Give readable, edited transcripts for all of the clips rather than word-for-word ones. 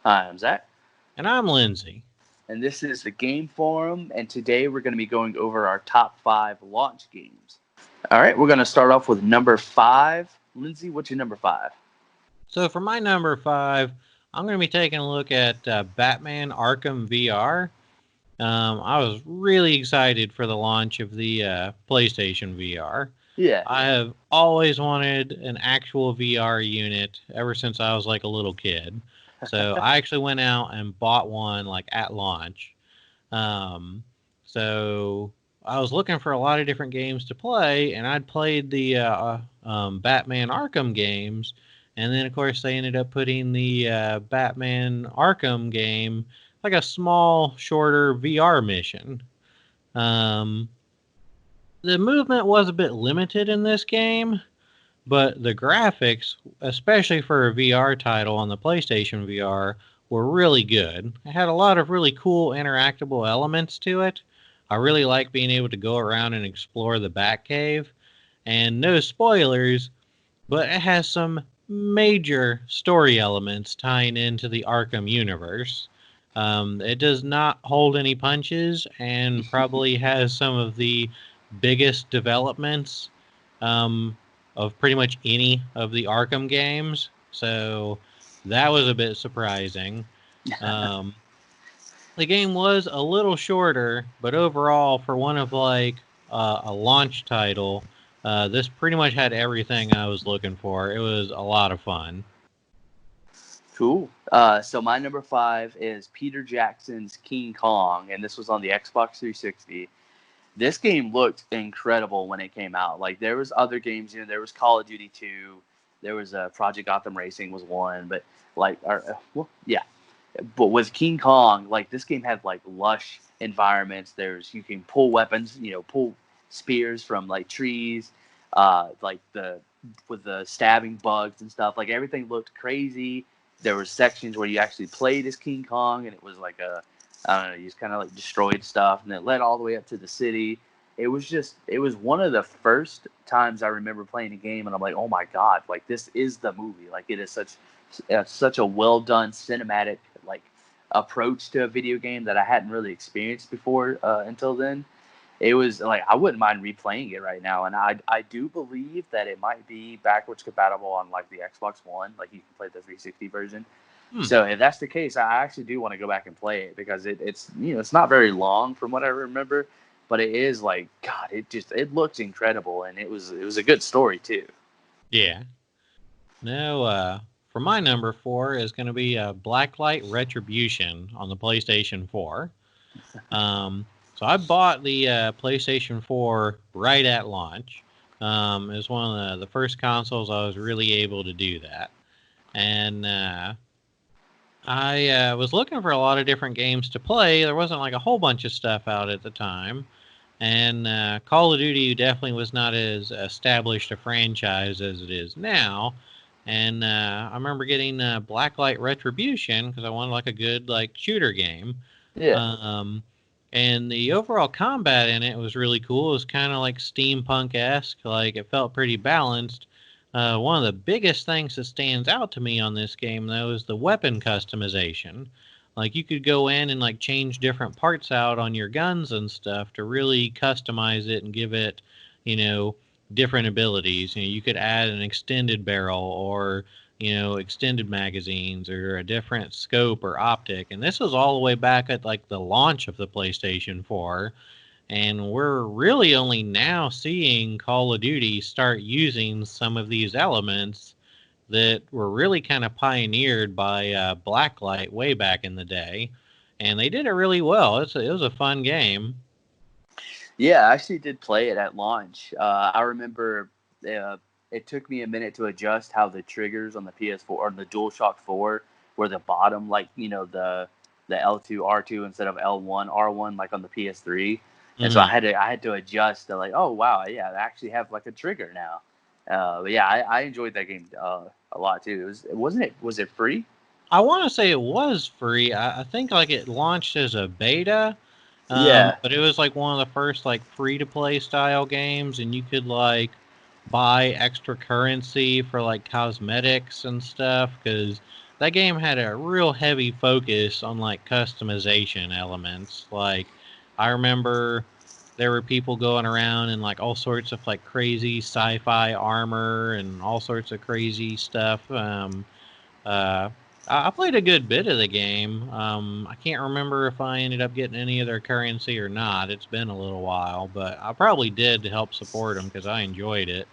Hi, I'm Zach, And I'm Lindsay. and this is the Game Forum, and today we're going to be going over our top 5 launch games. All right, we're going to start off with number 5. Lindsay, what's your number 5? So for my number 5, I'm going to be taking a look at Batman Arkham VR. I was really excited for the launch of the PlayStation VR. Yeah. I have always wanted an actual VR unit ever since I was like a little kid. So I actually went out and bought one like at launch. Um, so I was looking for a lot of different games to play, and I'd played the Batman Arkham games, and then of course they ended up putting the Batman Arkham game like a small, shorter VR mission. Um, the movement was a bit limited in this game, but the graphics, especially for a VR title on the PlayStation VR, were really good. It had a lot of really cool interactable elements to it. I really like being able to go around and explore the Batcave. And no spoilers, but it has some major story elements tying into the Arkham universe. It does not hold any punches and probably has some of the biggest developments um, of pretty much any of the Arkham games. So that was a bit surprising. Um, the game was a little shorter, but overall, for one of like a launch title, this pretty much had everything I was looking for. It was a lot of fun. Cool. So my number 5 is Peter Jackson's King Kong, and this was on the Xbox 360. This game looked incredible when it came out. Like there was other games, there was Call of Duty 2, there was Project Gotham Racing was one, but yeah, but with King Kong, like this game had like lush environments. There's you can pull weapons, pull spears from like trees, like the with the stabbing bugs and stuff. Like everything looked crazy. There were sections where you actually played as King Kong, and it was like I don't know, you just kind of like destroyed stuff, and it led all the way up to the city. It was one of the first times I remember playing a game, and I'm like, oh my god, like this is the movie. Like it is such a well done cinematic like approach to a video game that I hadn't really experienced before until then. It was like I wouldn't mind replaying it right now, and I do believe that it might be backwards compatible on like the Xbox One, like you can play the 360 version. Hmm. So if that's the case, I actually do want to go back and play it because it's it's not very long from what I remember, but it is like God, it looks incredible, and it was a good story too. Yeah. No, for my number 4 is going to be Blacklight Retribution on the PlayStation 4. So I bought the PlayStation 4 right at launch. It was one of the first consoles I was really able to do that. And I was looking for a lot of different games to play. There wasn't like a whole bunch of stuff out at the time. And Call of Duty definitely was not as established a franchise as it is now. And I remember getting Blacklight Retribution because I wanted like a good like shooter game. Yeah, Um, and the overall combat in it was really cool. It was kind of like steampunk esque. Like it felt pretty balanced. One of the biggest things that stands out to me on this game, though, is the weapon customization. Like you could go in and like change different parts out on your guns and stuff to really customize it and give it, you know, different abilities. You could add an extended barrel or extended magazines or a different scope or optic. And this was all the way back at like the launch of the PlayStation 4. And we're really only now seeing Call of Duty start using some of these elements that were really kind of pioneered by Blacklight way back in the day. And they did it really well. It was a fun game. yeah, I actually did play it at launch. I remember it took me a minute to adjust how the triggers on the PS4 or the DualShock 4 were the bottom, like the L2 R2 instead of L1 R1 like on the PS3, and so Hmm. I had to adjust to like, oh wow, yeah, I actually have like a trigger now. But yeah, I enjoyed that game a lot too. Was it free? I want to say it was free. I think like it launched as a beta, Yeah, but it was like one of the first like free to play style games, and you could like buy extra currency for like cosmetics and stuff because that game had a real heavy focus on like customization elements. Like I remember there were people going around in like all sorts of like crazy sci-fi armor and all sorts of crazy stuff. Uh, I played a good bit of the game. I can't remember if I ended up getting any of their currency or not. It's been a little while, but I probably did to help support them because I enjoyed it.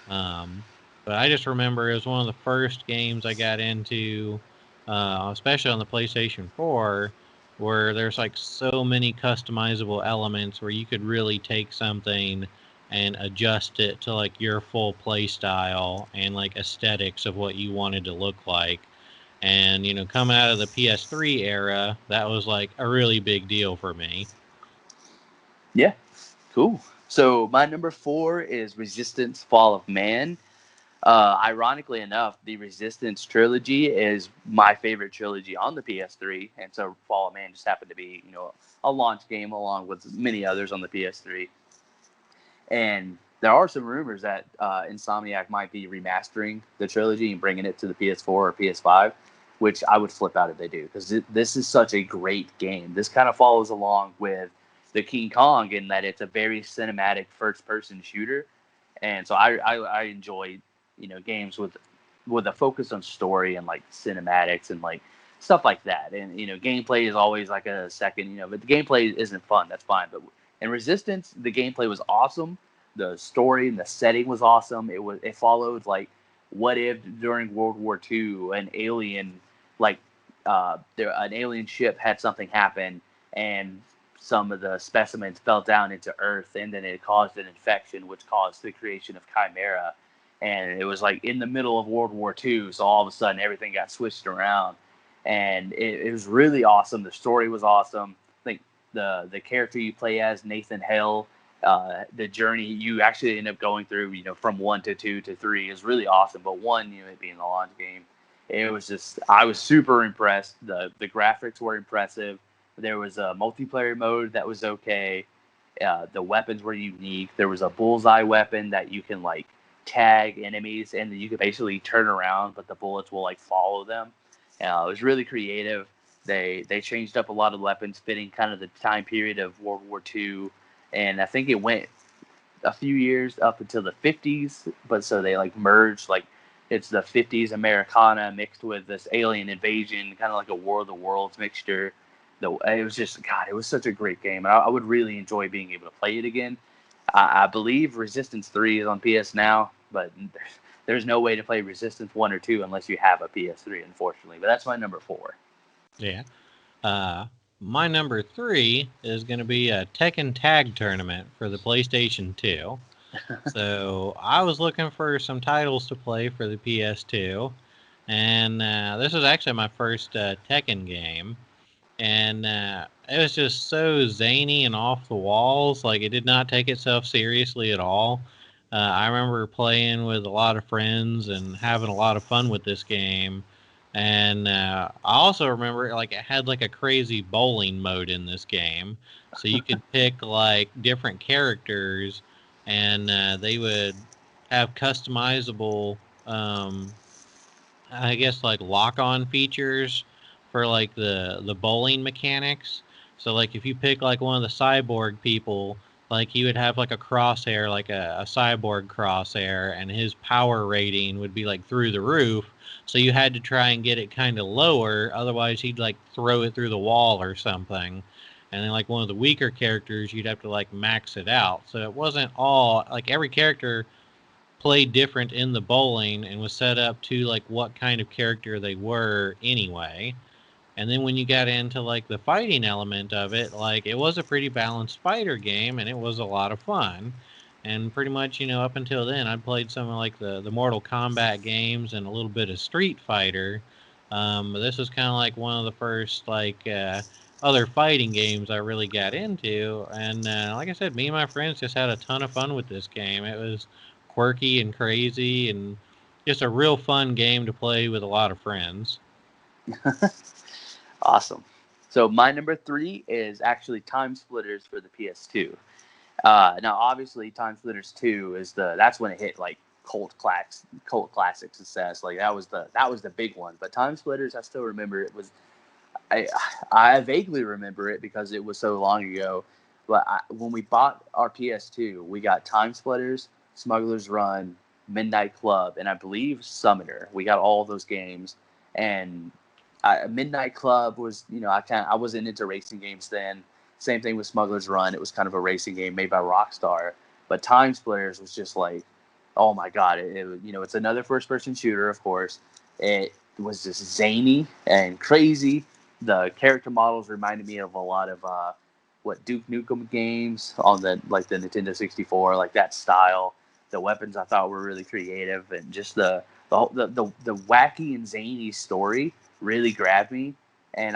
Um, but I just remember it was one of the first games I got into, especially on the PlayStation 4, where there's like so many customizable elements where you could really take something and adjust it to like your full play style and like aesthetics of what you wanted to look like. And coming out of the PS3 era, that was like a really big deal for me. Yeah, cool. So my number 4 is Resistance: Fall of Man. Ironically enough, the Resistance trilogy is my favorite trilogy on the PS3, and so Fall of Man just happened to be, a launch game along with many others on the PS3. And there are some rumors that Insomniac might be remastering the trilogy and bringing it to the PS4 or PS5, which I would flip out if they do, because this is such a great game. This kind of follows along with the King Kong in that it's a very cinematic first-person shooter, and so I enjoy games with a focus on story and like cinematics and like stuff like that. And gameplay is always like a second, but the gameplay isn't fun. That's fine. But in Resistance, the gameplay was awesome. The story and the setting was awesome. It followed like what if during World War II an alien like an alien ship had something happen and some of the specimens fell down into Earth, and then it caused an infection, which caused the creation of Chimera. And it was like in the middle of World War II, so all of a sudden everything got switched around, and it was really awesome. The story was awesome. I think the character you play as, Nathan Hale, the journey you actually end up going through, from 1 to 2 to 3 is really awesome. But one, it being the launch game, it was just I was super impressed. The graphics were impressive. There was a multiplayer mode that was okay. The weapons were unique. There was a bullseye weapon that you can like tag enemies, and you can basically turn around, but the bullets will like follow them. It was really creative. They changed up a lot of weapons fitting kind of the time period of World War II, and I think it went a few years up until the 50s. But so they like merged like it's the 50s Americana mixed with this alien invasion, kind of like a War of the Worlds mixture. It was just God, it was such a great game. I would really enjoy being able to play it again. I believe Resistance 3 is on PS now, but there's no way to play Resistance 1 or 2 unless you have a PS3, unfortunately. But that's my number 4. Yeah. Uh, my number 3 is going to be a Tekken Tag Tournament for the PlayStation 2. So I was looking for some titles to play for the PS2, and this was actually my first Tekken game, and it was just so zany and off the walls. Like it did not take itself seriously at all. I remember playing with a lot of friends and having a lot of fun with this game. And I also remember like it had like a crazy bowling mode in this game, so you could pick like different characters, and they would have customizable, I guess like lock-on features for like the bowling mechanics. So like if you pick like one of the cyborg people, like he would have like a crosshair, like a cyborg crosshair, and his power rating would be like through the roof. So you had to try and get it kind of lower, otherwise he'd like throw it through the wall or something. And then like one of the weaker characters, you'd have to like max it out. So it wasn't all like every character played different in the bowling and was set up to like what kind of character they were anyway. And then when you got into like the fighting element of it, like it was a pretty balanced fighter game and it was a lot of fun. And pretty much, up until then, I'd played some of like the Mortal Kombat games and a little bit of Street Fighter. But this was kind of like one of the first like other fighting games I really got into. And like I said, me and my friends just had a ton of fun with this game. It was quirky and crazy and just a real fun game to play with a lot of friends. Awesome. So my number 3 is actually Time Splitters for the PS2. Now, obviously, Time Splitters 2 is that's when it hit like cult classic success. Like that was the big one. But Time Splitters, I still remember it was. I I vaguely remember it because it was so long ago. But when we bought our PS2, we got Time Splitters, Smuggler's Run, Midnight Club, and I believe Summoner. We got all those games, and Midnight Club was, I wasn't into racing games then. Same thing with Smuggler's Run. It was kind of a racing game made by Rockstar, but Time Splitters was just like, oh my god! It's another first-person shooter, of course. It was just zany and crazy. The character models reminded me of a lot of what Duke Nukem games on the Nintendo 64, like that style. The weapons I thought were really creative, and just the wacky and zany story really grabbed me. And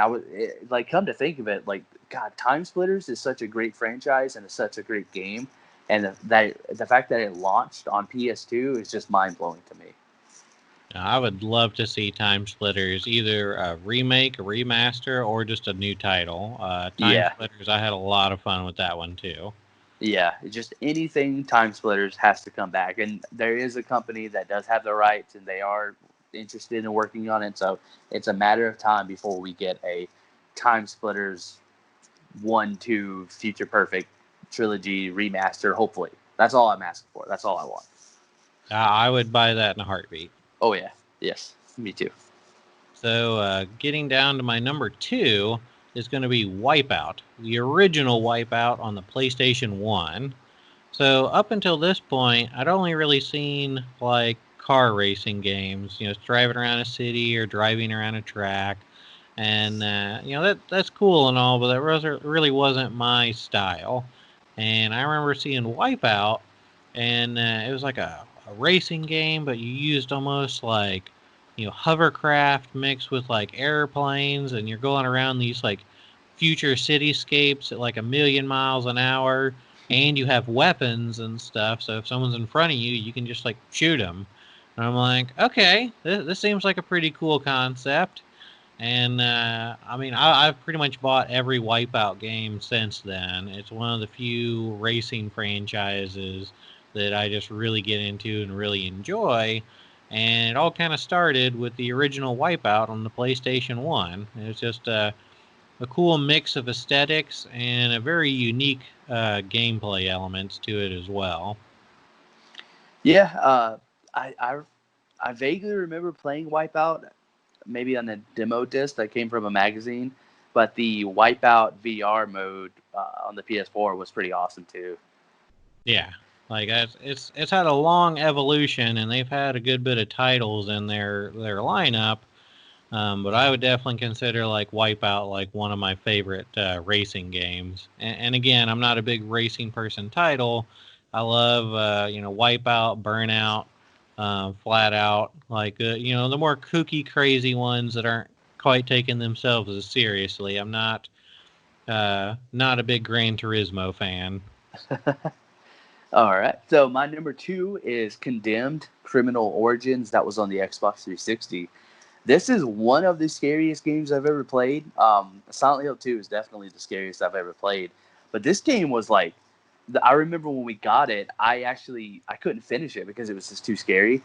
come to think of it, like God, Time Splitters is such a great franchise and it's such a great game, and the fact that it launched on PS2 is just mind blowing to me. I would love to see Time Splitters, either a remake, a remaster, or just a new title. Time Splitters, I had a lot of fun with that one too. Yeah, just anything Time Splitters has to come back. And there is a company that does have the rights, and they are interested in working on it. So it's a matter of time before we get a Time Splitters 1, 2, Future Perfect trilogy remaster, hopefully. That's all I'm asking for. That's all I want. I would buy that in a heartbeat. Oh, yeah. Yes, me too. So getting down to my number 2 is going to be Wipeout, the original Wipeout on the PlayStation 1. So up until this point, I'd only really seen like car racing games, driving around a city or driving around a track. And, that's cool and all, but that really wasn't my style. And I remember seeing Wipeout, and it was like a racing game, but you used almost like, hovercraft mixed with like airplanes, and you're going around these like future cityscapes at like 1,000,000 miles an hour, and you have weapons and stuff. So if someone's in front of you, you can just like shoot them. And I'm like, okay, this seems like a pretty cool concept. And I've pretty much bought every Wipeout game since then. It's one of the few racing franchises that I just really get into and really enjoy. And it all kind of started with the original Wipeout on the PlayStation 1. It's just a cool mix of aesthetics and a very unique gameplay elements to it as well. Yeah, I vaguely remember playing Wipeout, maybe on a demo disc that came from a magazine, but the Wipeout VR mode on the PS4 was pretty awesome too. Yeah, like it's had a long evolution, and they've had a good bit of titles in their lineup. But I would definitely consider like Wipeout like one of my favorite racing games. And again, I'm not a big racing person title. I love Wipeout, Burnout, Flat Out, like the more kooky, crazy ones that aren't quite taking themselves as seriously. I'm not a big Gran Turismo fan. All right. So my number 2 is Condemned: Criminal Origins. That was on the Xbox 360. This is one of the scariest games I've ever played. Silent Hill 2 is definitely the scariest I've ever played. But this game was like, I remember when we got it, I couldn't finish it because it was just too scary.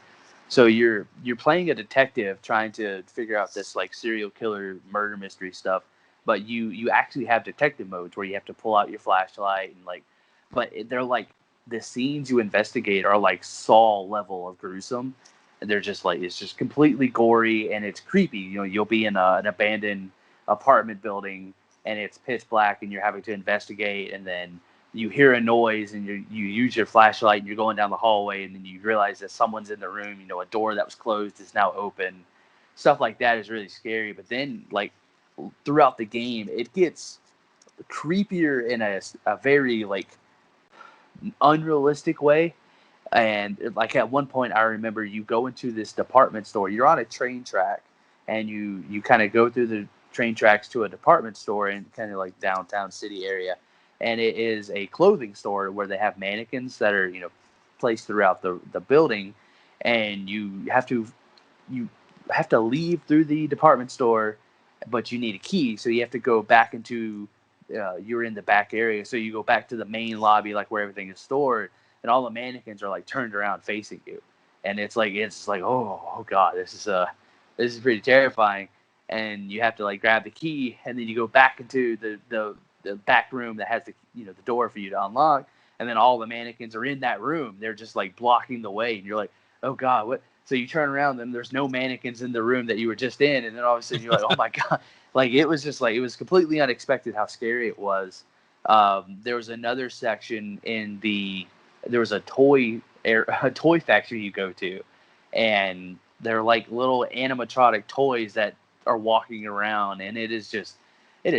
So you're playing a detective trying to figure out this like serial killer murder mystery stuff, but you actually have detective modes where you have to pull out your flashlight and like, but they're like the scenes you investigate are like Saw level of gruesome. And they're just like, it's just completely gory and it's creepy. You'll be in an abandoned apartment building and it's pitch black and you're having to investigate, and then you hear a noise and you use your flashlight and you're going down the hallway, and then you realize that someone's in the room. A door that was closed is now open. Stuff like that is really scary. But then like throughout the game, it gets creepier in a very like unrealistic way. And like at one point, I remember you go into this department store. You're on a train track, and you kind of go through the train tracks to a department store in kind of like downtown city area, and it is a clothing store where they have mannequins that are placed throughout the building, and you have to leave through the department store, but you need a key, so you have to go back into you're in the back area, so you go back to the main lobby, like where everything is stored, and all the mannequins are like turned around facing you. and it's like oh god, this is pretty terrifying. And you have to like grab the key, and then you go back into the back room that has the the door for you to unlock, and then all the mannequins are in that room. They're just like blocking the way, and you're like, oh god, what? So you turn around, and there's no mannequins in the room that you were just in, and then all of a sudden you're like, oh my god, like it was just like it was completely unexpected how scary it was. There was another section there was a a toy factory you go to, and they're like little animatronic toys that are walking around, and it is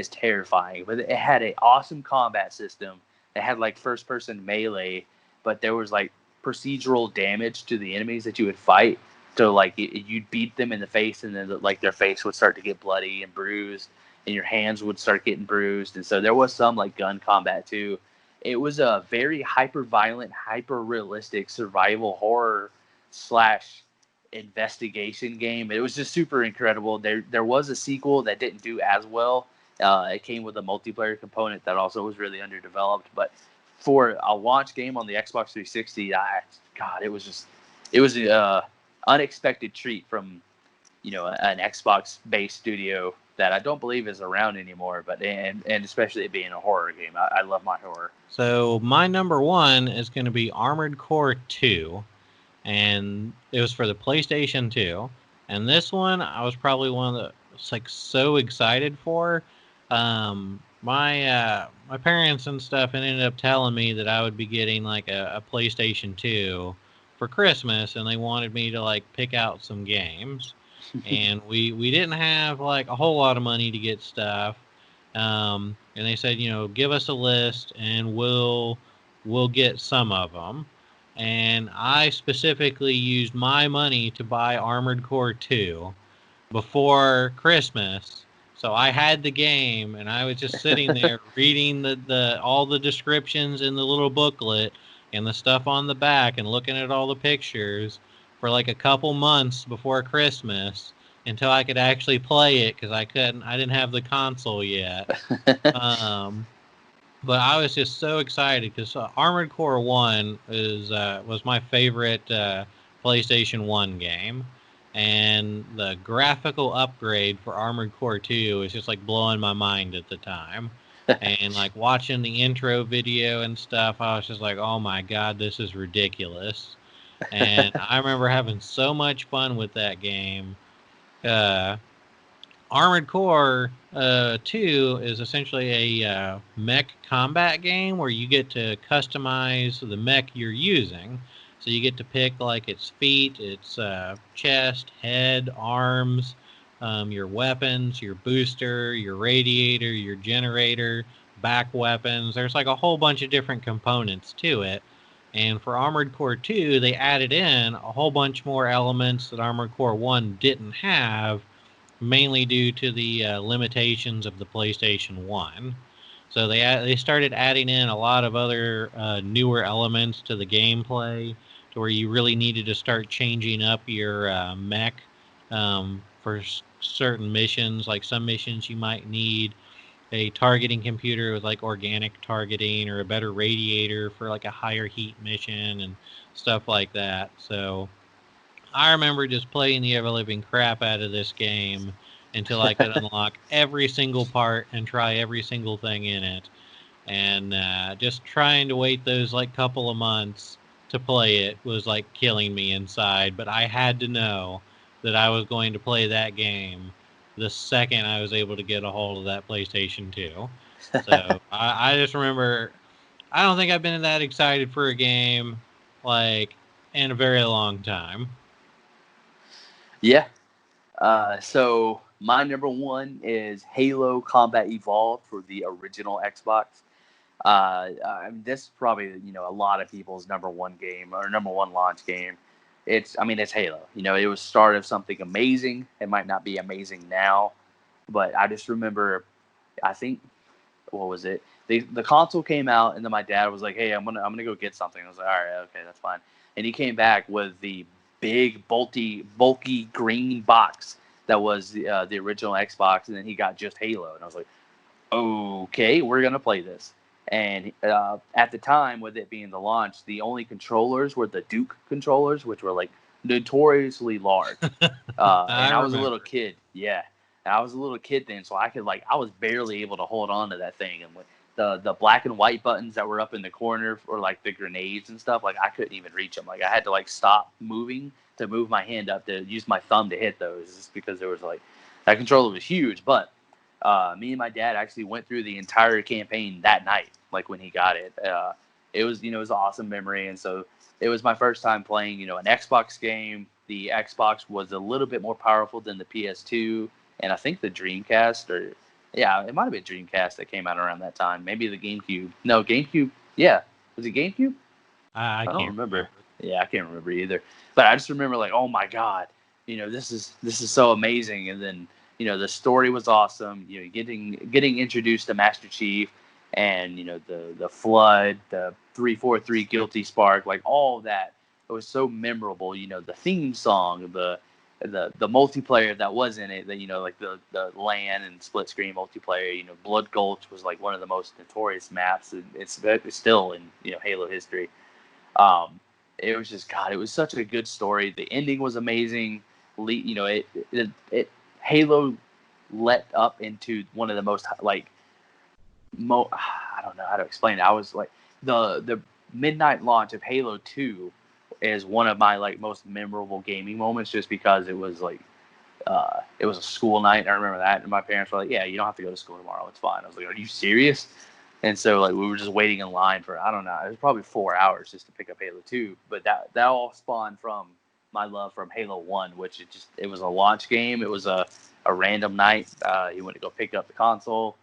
terrifying. But it had an awesome combat system. It had like first person melee, but there was like procedural damage to the enemies that you would fight. So like you'd beat them in the face, and then like their face would start to get bloody and bruised, and your hands would start getting bruised. And so there was some like gun combat too. It was a very hyper violent, hyper realistic survival horror slash investigation game. It was just super incredible. There was a sequel that didn't do as well. It came with a multiplayer component that also was really underdeveloped. But for a launch game on the Xbox 360, God, it was a unexpected treat from an Xbox based studio that I don't believe is around anymore. But and especially it being a horror game, I love my horror. So my number one is going to be Armored Core 2, and it was for the PlayStation 2. And this one, I was probably one of the like so excited for. My parents and stuff ended up telling me that I would be getting like a PlayStation 2 for Christmas, and they wanted me to like pick out some games. And we didn't have like a whole lot of money to get stuff. And they said, give us a list and we'll get some of them. And I specifically used my money to buy Armored Core 2 before Christmas. So I had the game, and I was just sitting there reading the all the descriptions in the little booklet and the stuff on the back, and looking at all the pictures for like a couple months before Christmas until I could actually play it, because I didn't have the console yet. But I was just so excited because Armored Core 1 was my favorite PlayStation 1 game. And the graphical upgrade for Armored Core 2 was just like blowing my mind at the time. And like watching the intro video and stuff, I was just like, oh my God, this is ridiculous. And I remember having so much fun with that game. Armored Core 2 is essentially a mech combat game where you get to customize the mech you're using. So you get to pick like its feet, its chest, head, arms, your weapons, your booster, your radiator, your generator, back weapons. There's like a whole bunch of different components to it. And for Armored Core 2, they added in a whole bunch more elements that Armored Core 1 didn't have, mainly due to the limitations of the PlayStation 1. So they started adding in a lot of other newer elements to the gameplay, to where you really needed to start changing up your mech for certain missions. Like some missions you might need a targeting computer with like organic targeting, or a better radiator for like a higher heat mission and stuff like that. So I remember just playing the ever-living crap out of this game until I could unlock every single part and try every single thing in it. And just trying to wait those like couple of months to play it was like killing me inside. But I had to know that I was going to play that game the second I was able to get a hold of that PlayStation 2. So I just remember, I don't think I've been that excited for a game like in a very long time. Yeah. So my number one is Halo Combat Evolved for the original Xbox. I mean, this is probably a lot of people's number one game or number one launch game. It's Halo. It was start of something amazing. It might not be amazing now, but I just remember, I think, what was it? The console came out, and then my dad was like, "Hey, I'm gonna go get something." I was like, "All right, okay, that's fine." And he came back with the big, bulky green box that was the original Xbox, and then he got just Halo, and I was like, "Okay, we're gonna play this." And at the time, with it being the launch, the only controllers were the Duke controllers, which were like notoriously large. And I was a little remember. kid. Yeah, and I was a little kid then, so I was barely able to hold on to that thing. And with the black and white buttons that were up in the corner for like the grenades and stuff, like I couldn't even reach them. Like I had to like stop moving to move my hand up to use my thumb to hit those, just because there was like that controller was huge. But me and my dad actually went through the entire campaign that night, like when he got it. It was, it was an awesome memory, and so it was my first time playing, an Xbox game. The Xbox was a little bit more powerful than the PS2, and I think the Dreamcast, or yeah, it might have been Dreamcast that came out around that time. Maybe the GameCube. No, GameCube. Yeah, was it GameCube? I I don't can't remember. remember. Yeah, I can't remember either. But I just remember like, oh my god, this is so amazing. And then the story was awesome. Getting introduced to Master Chief, and the flood, the 343 guilty spark, like all of that. It was so memorable. The theme song, the multiplayer that was in it, like the LAN and split screen multiplayer. Blood Gulch was like one of the most notorious maps, and it's still in Halo history. um, it was just God. It was such a good story. The ending was amazing. It Halo let up into one of the most like I don't know how to explain it. I was like the midnight launch of Halo 2 is one of my like most memorable gaming moments, just because it was like it was a school night. I remember that, and my parents were like, "Yeah, you don't have to go to school tomorrow. It's fine." I was like, "Are you serious?" And so like we were just waiting in line for, I don't know, it was probably 4 hours just to pick up Halo 2. But that all spawned from my love from Halo 1, which it was a launch game. It was a random night. You went to go pick up the console.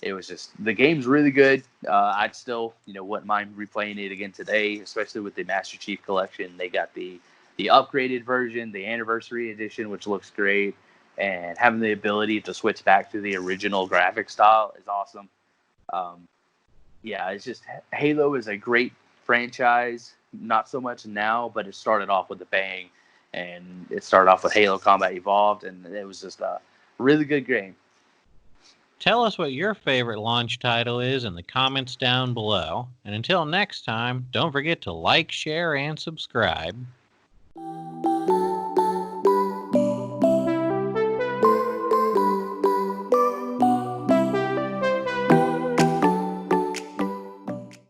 It was just, the game's really good. I'd still wouldn't mind replaying it again today, especially with the Master Chief Collection. They got the upgraded version, the Anniversary Edition, which looks great, and having the ability to switch back to the original graphic style is awesome. Um, yeah, it's just, Halo is a great franchise. Not so much now, but it started off with a bang, and it started off with Halo Combat Evolved, and it was just a really good game. Tell us what your favorite launch title is in the comments down below. And until next time, don't forget to like, share, and subscribe.